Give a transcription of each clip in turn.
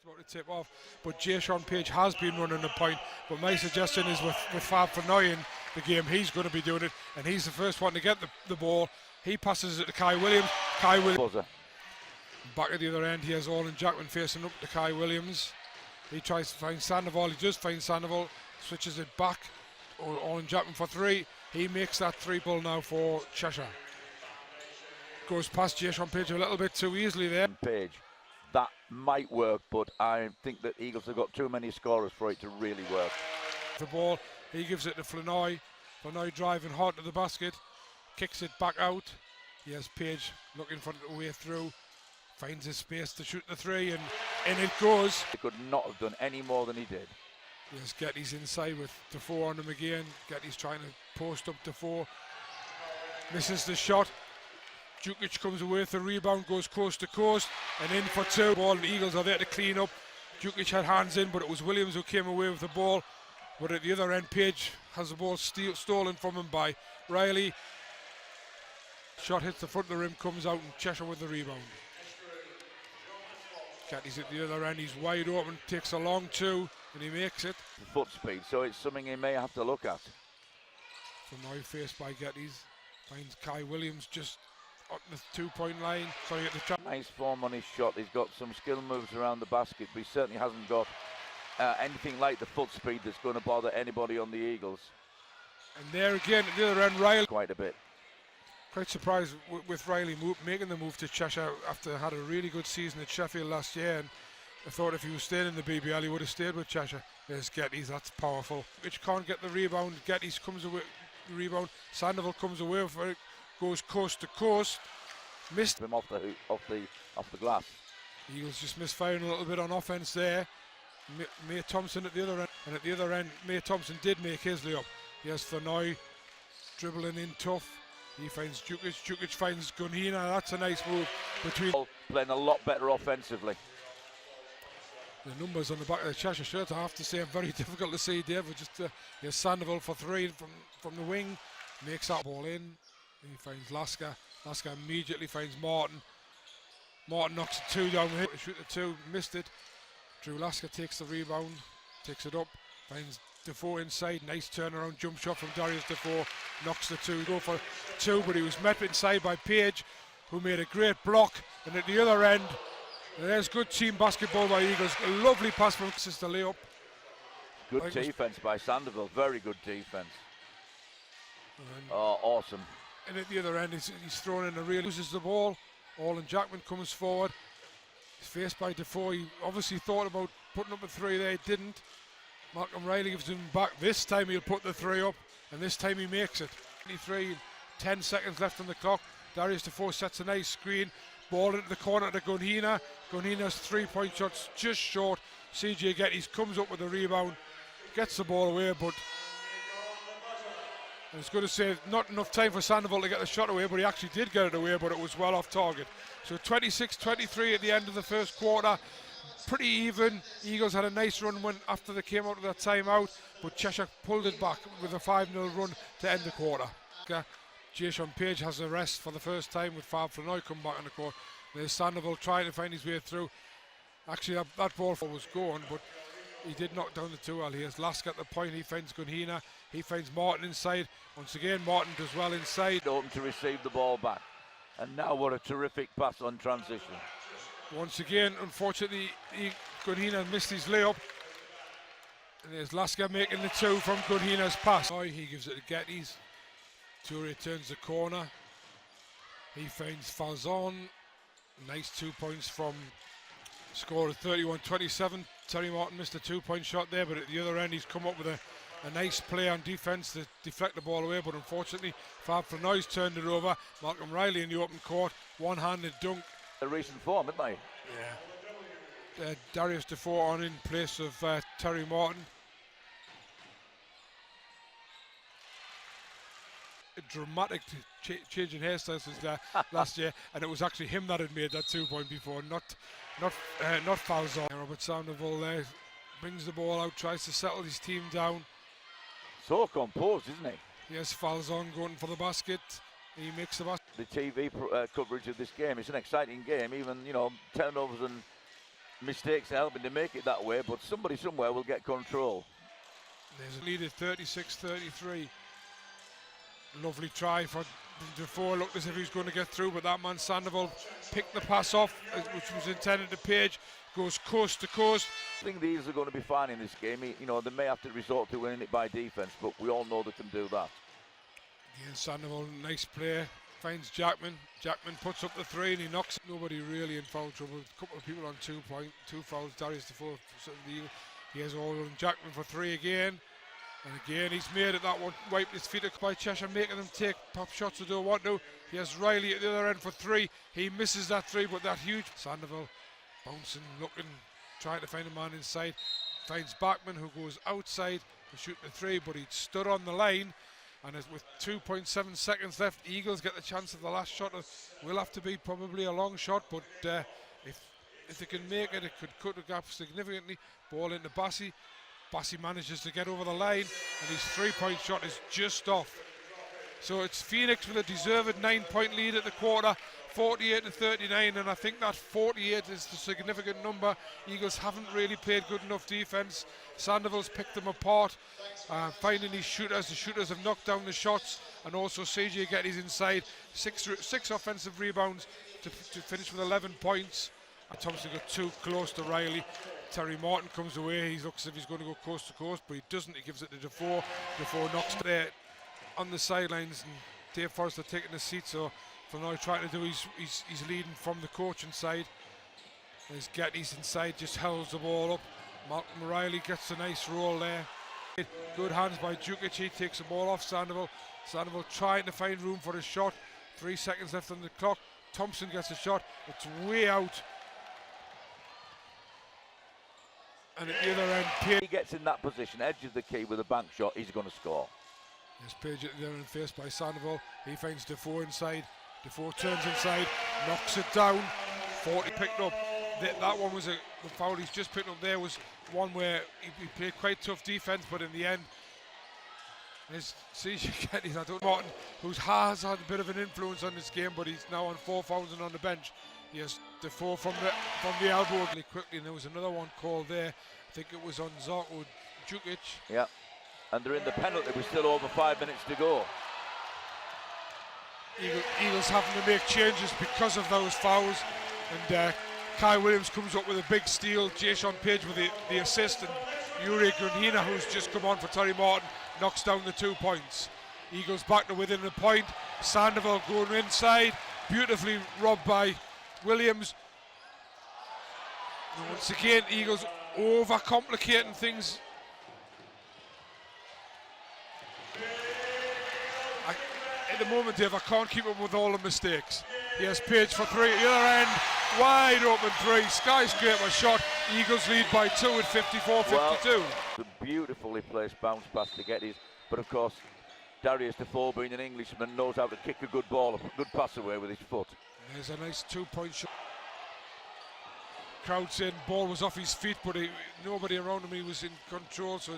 about to tip off, but Jason Page has been running the point. But my suggestion is with Fab for now in the game, he's going to be doing it, and he's the first one to get the ball. He passes it to Kai Williams. Kai Williams back at the other end. He has Olin Jackman facing up to Kai Williams. He tries to find Sandoval. He does find Sandoval. Switches it back. Olin Jackman for three. He makes that 3-ball now for Cheshire. Goes past Jason Page a little bit too easily there. Page. That might work, but I think that Eagles have got too many scorers for it to really work. The ball, he gives it to Flanoy. Flanoy driving hard to the basket, kicks it back out. He has Page looking for the way through, finds his space to shoot the three, and in it goes. He could not have done any more than he did. Yes, Getty's inside with Defoe on him again. Getty's trying to post up Defoe. Misses the shot. Jukic comes away with the rebound, goes coast to coast, and in for two. Ball, and the Eagles are there to clean up. Jukic had hands in, but it was Williams who came away with the ball. But at the other end, Page has the ball stolen from him by Riley. Shot hits the front of the rim, comes out, and Cheshire with the rebound. Getty's at the other end, he's wide open, takes a long two, and he makes it. Foot speed, so it's something he may have to look at. So now faced by Getty's, finds Kai Williams just on the 2-point line. Sorry, at the trap. Nice form on his shot. He's got some skill moves around the basket, but he certainly hasn't got anything like the foot speed that's going to bother anybody on the Eagles. And there again, at the other end, Riley. Quite a bit. Quite surprised with Riley making the move to Cheshire after had a really good season at Sheffield last year. And I thought if he was staying in the BBL, he would have stayed with Cheshire. There's Getty's, that's powerful. Which can't get the rebound. Getty's comes away the rebound. Sandoval comes away for it. Goes coast to coast, missed him off the glass. Eagles just misfiring a little bit on offense there. May Thompson at the other end, and at the other end, May Thompson did make his layup. He has Flanoy dribbling in tough. He finds Jukic. Jukic finds Gunhina. That's a nice move between. Playing a lot better offensively. The numbers on the back of the Cheshire shirt, I have to say, are very difficult to see, Dave. Just here's Sandoval for three from the wing, makes that ball in. He finds Lasker. Lasker immediately finds Martin. Martin knocks the two down. Shoot the two, missed it. Drew Lasker takes the rebound, takes it up, finds Defoe inside. Nice turnaround jump shot from Darius Defoe. Knocks the two. Go for two, but he was met inside by Page, who made a great block. And at the other end, there's good team basketball by Eagles. A lovely pass from Sister layup. Good defense by Sandoval. Very good defense. Oh, awesome. And at the other end, he's thrown in a real, loses the ball. Olin Jackman comes forward. He's faced by Defoe. He obviously thought about putting up a three there, didn't. Malcolm Riley gives him back. This time he'll put the three up, and this time he makes it. 23, 10 seconds left on the clock. Darius Defoe sets a nice screen. Ball into the corner to Gunhina. Gunhina's 3-point shots just short. CJ Getty's comes up with the rebound, gets the ball away, but and it's going to say not enough time for Sandoval to get the shot away, but he actually did get it away, but it was well off target. So 26-23 at the end of the first quarter. Pretty even. Eagles had a nice run after they came out of that timeout, but Cheshire pulled it back with a 5-0 run to end the quarter. Jason Page has a rest for the first time with Fab Flanoy come back on the court. There's Sandoval trying to find his way through. Actually, that ball was going, but he did knock down the two well. He has Lasker at the point. He finds Gunhina. He finds Martin inside. Once again, Martin does well inside. Open to receive the ball back. And now what a terrific pass on transition. Once again, unfortunately, Gunhina missed his layup. And there's Lasker making the two from Gunhina's pass. He gives it to Getty's. Toure turns the corner. He finds Falzon. Nice 2 points from score of 31-27. Terry Martin missed a 2-point shot there, but at the other end he's come up with a nice play on defense to deflect the ball away, but unfortunately Fab Flanoy's turned it over. Malcolm Riley in the open court, one-handed dunk. A recent form, isn't they? Yeah. Darius Defoe on in place of Terry Martin. A dramatic change in hairstyles since last year, and it was actually him that had made that 2-point before, not Falzon. Robert Sandoval there brings the ball out, tries to settle his team down. So composed, isn't he? Yes, Falzon going for the basket. He makes the basket. The TV coverage of this game, it's an exciting game. Even turnovers and Mistakes are helping to make it that way, but somebody somewhere will get control. There's a lead at 36-33. Lovely try for Defoe. Looked as if he was going to get through, but that man Sandoval picked the pass off, which was intended to Page. Goes coast to coast. I think the Eagles are going to be fine in this game. You know, they may have to resort to winning it by defence, but we all know they can do that. Again, Sandoval, nice play. Finds Jackman. Jackman puts up the three and he knocks it. Nobody really in foul trouble. A couple of people on 2 fouls. Darius Defoe. He has all on Jackman for three again. And again, he's made it that one. Wiped his feet by Cheshire, making them take pop shots they don't want to. He has Riley at the other end for three. He misses that three, but that huge. Sandoval bouncing, looking, trying to find a man inside. Finds Bachman, who goes outside to shoot the three, but he'd stood on the line. And with 2.7 seconds left, Eagles get the chance of the last shot. Will have to be probably a long shot, but if they can make it, it could cut the gap significantly. Ball into Bassi. Bassi manages to get over the line, and his three-point shot is just off. So it's Phoenix with a deserved 9-point lead at the quarter, 48-39, and I think that 48 is the significant number. Eagles haven't really played good enough defence. Sandoval's picked them apart, finding his shooters. The shooters have knocked down the shots, and also CJ Getty's inside. Six offensive rebounds to finish with 11 points. And Thompson got too close to Riley. Terry Martin comes away. He looks as if he's going to go coast to coast, but he doesn't. He gives it to Defoe. Defoe knocks it there on the sidelines, and Dave Forrester taking the seat. So for now, trying to do he's leading from the coaching side. As Getty's inside, just holds the ball up. Malcolm Riley gets a nice roll there. Good hands by Jukic. He takes the ball off Sandoval. Sandoval trying to find room for his shot. 3 seconds left on the clock. Thompson gets a shot. It's way out. And at the other end, Page. He gets in that position, edge of the key with a bank shot, he's going to score. There's Page at the other end, faced by Sandoval. He finds Defoe inside. Defoe turns inside, knocks it down. 40 picked up. That one was the foul he's just picked up there was one where he played quite tough defence, but in the end, there's CJ Getty, Martin, who has had a bit of an influence on this game, but he's now on 4 fouls and on the bench. He has Defoe from the elbow really quickly, and there was another one called there. I think it was on Zarko Jukic. Yeah, and they're in the penalty with still over 5 minutes to go. Eagles having to make changes because of those fouls, and Kai Williams comes up with a big steal. Jason Page with the assist, and Yuri Grunhina, who's just come on for Terry Martin, knocks down the 2 points. Eagles back to within a point. Sandoval going inside, beautifully robbed by Williams. And once again, Eagles overcomplicating things. At the moment, Dave, I can't keep up with all the mistakes. He has Page for three at the other end. Wide open three. Skyscraper shot. Eagles lead by 2 at 54-52. Well, a beautifully placed bounce pass to Getty's, but of course, Darius Defoe, being an Englishman, knows how to kick a good ball, a good pass away with his foot. There's a nice 2-point shot. Crowd saying ball was off his feet, but nobody around him. He was in control, so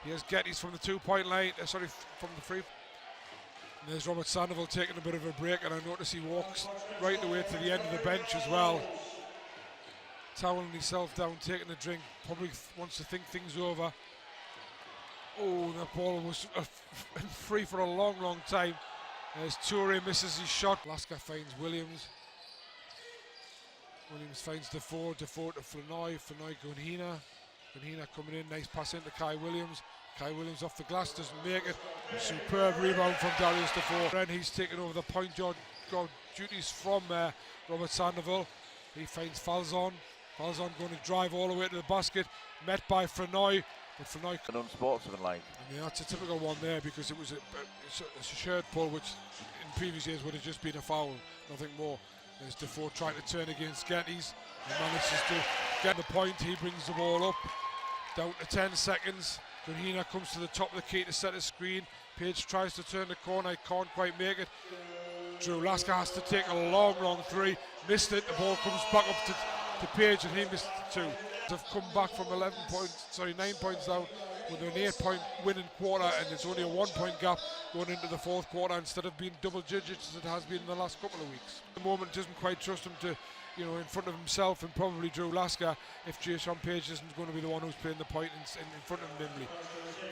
he has Getty's from the 2-point line. From the free. And there's Robert Sandoval taking a bit of a break, and I notice he walks right the way to the end of the bench as well, toweling himself down, taking a drink. Probably wants to think things over. Oh, that ball was free for a long, long time. As Toure misses his shot. Lasker finds Williams. Williams finds Defoe. Defoe to Flanoy. Flanoy Grunhina. Grunhina coming in. Nice pass into Kai Williams. Kai Williams off the glass, doesn't make it. Superb rebound from Darius Defoe. And he's taken over the point guard duties from Robert Sandoval. He finds Falzon. Falzon going to drive all the way to the basket. Met by Flanoy. But Flanoy, an unsportsmanlike. Yeah, that's a typical one there, because it was a shirt pull, which in previous years would have just been a foul, nothing more. There's Defoe trying to turn against Getty's. He manages to get the point. He brings the ball up. Down to 10 seconds. Grunhina comes to the top of the key to set a screen. Page tries to turn the corner. He can't quite make it. Drew Lasker has to take a long, long three. Missed it. The ball comes back up to Page, and he missed 2. Have come back from 9 points down with an 8-point winning quarter, and it's only a 1-point gap going into the fourth quarter instead of being double digits as it has been in the last couple of weeks. At the moment, doesn't quite trust him to, in front of himself and probably Drew Lasker if Jason Page isn't going to be the one who's playing the point in front of him nimbly.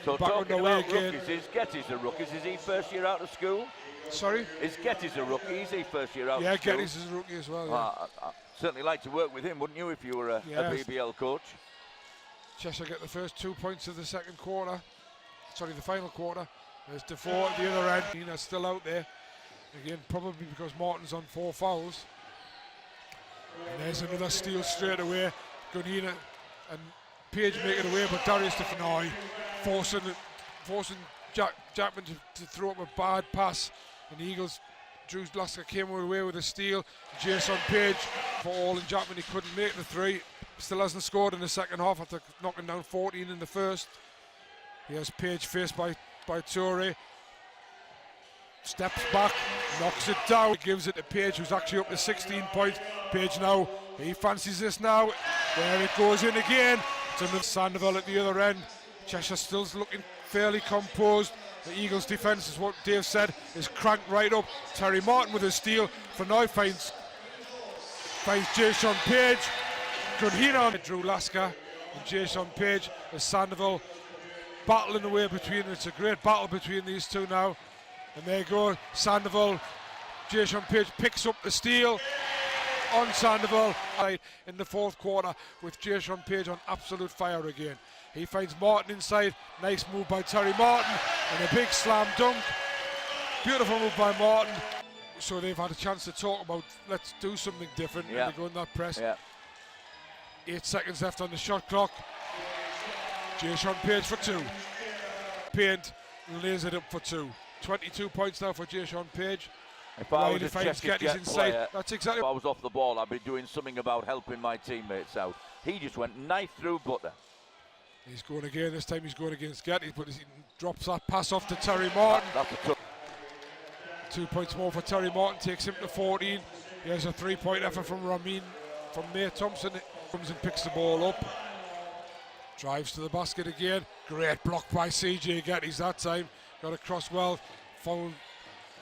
So back talking about rookies, is Getty's a rookie? Is he first year out of school? Sorry? Is Getty's a rookie? Is he first year out of school? Yeah, Getty's is a rookie as well. Yeah. I'd certainly like to work with him, wouldn't you, if you were a BBL coach? Cheshire get the first 2 points of the second quarter. Sorry, the final quarter. There's Defoe at the other end. Nina's still out there. Again, probably because Martin's on 4 fouls. And there's another steal straight away. Gunina and Page make it away, but Darius Stefanoy forcing Jackman to throw up a bad pass. And the Eagles, Drew Lasker came away with a steal. Jason Page, for all and Jackman, he couldn't make the 3. Still hasn't scored in the second half after knocking down 14 in the first. Here's Page faced by Toure. Steps back, knocks it down, gives it to Page, who's actually up to 16 points. Page now, he fancies this now. There it goes in again. It's another Sandoval at the other end. Cheshire still looking fairly composed. The Eagles' defence, is what Dave said, is cranked right up. Terry Martin with a steal. For now finds Jason Page. Good hit on Drew Lasker and Jason Page as Sandoval battling away between them. It's a great battle between these two now. And there you go, Sandoval. Jason Page picks up the steal on Sandoval in the fourth quarter with Jason Page on absolute fire again. He finds Martin inside. Nice move by Terry Martin and a big slam dunk. Beautiful move by Martin. So they've had a chance to talk about let's do something different. Yeah. And they go in that press. Yeah. 8 seconds left on the shot clock. Jason Page for 2. Paint lays it up for 2. 22 points now for Jason Page. If I was a Cheshire Jet player, that's exactly. If I was off the ball, I'd be doing something about helping my teammates out. He just went knife through butter. He's going again. This time he's going against Getty, but he drops that pass off to Terry Martin. That's a tough. 2 points more for Terry Martin, takes him to 14. Here's a 3-point effort from Nate Thompson. Comes and picks the ball up. Drives to the basket again. Great block by CJ Getty's that time. Got across well. Foul.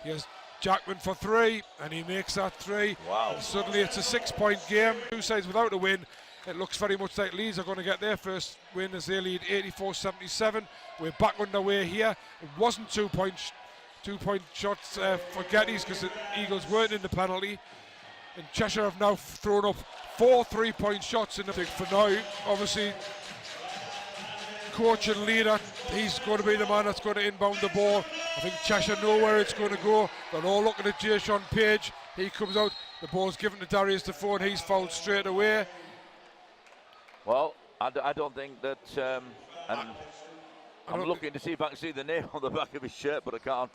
Here's Jackman for 3, and he makes that 3. Wow. And suddenly it's a 6-point game. Two sides without a win. It looks very much like Leeds are going to get their first win as they lead 84-77. We're back underway here. It wasn't 2-point shots for Getty's because the Eagles weren't in the penalty. And Cheshire have now thrown up 4 3-point shots in the thing. For now, obviously, coach and leader, he's going to be the man that's going to inbound the ball. I think Cheshire know where it's going to go. They're all looking at Jason Page. He comes out, the ball's given to Darius Defoe, and he's fouled straight away. Well, I don't think that, I'm looking to see if I can see the name on the back of his shirt, but I can't.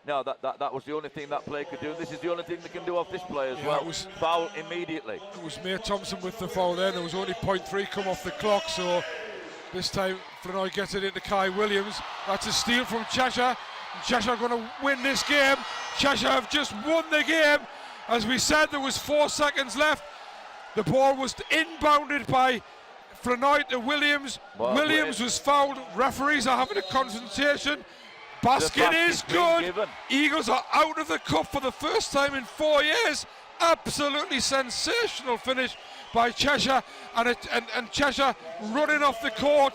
No, that was the only thing that player could do. This is the only thing they can do off this play as well. It was foul immediately. It was Nate Thompson with the foul then. There was only 0.3 come off the clock, so this time Flanoy gets it into Kai Williams. That's a steal from Cheshire. And Cheshire are going to win this game. Cheshire have just won the game. As we said, there was 4 seconds left. The ball was inbounded by Flanoy to Williams. Well, Williams was fouled. Referees are having a consultation. Basket is good. Eagles are out of the cup for the first time in 4 years. Absolutely sensational finish by Cheshire, and Cheshire running off the court.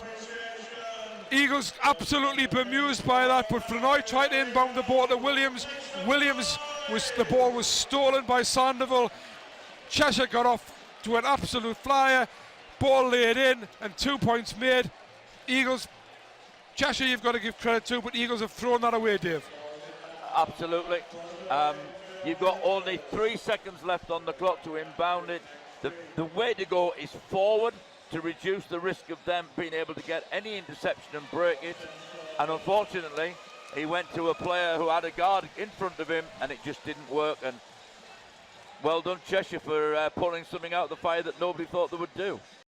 Eagles absolutely bemused by that, but Flanoy tried to inbound the ball to Williams. The ball was stolen by Sandoval. Cheshire got off to an absolute flyer. Ball laid in and 2 points made. Eagles. Cheshire, you've got to give credit to, but Eagles have thrown that away, Dave. Absolutely. You've got only 3 seconds left on the clock to inbound it. The way to go is forward to reduce the risk of them being able to get any interception and break it. And unfortunately, he went to a player who had a guard in front of him, and it just didn't work. And well done, Cheshire, for pulling something out of the fire that nobody thought they would do.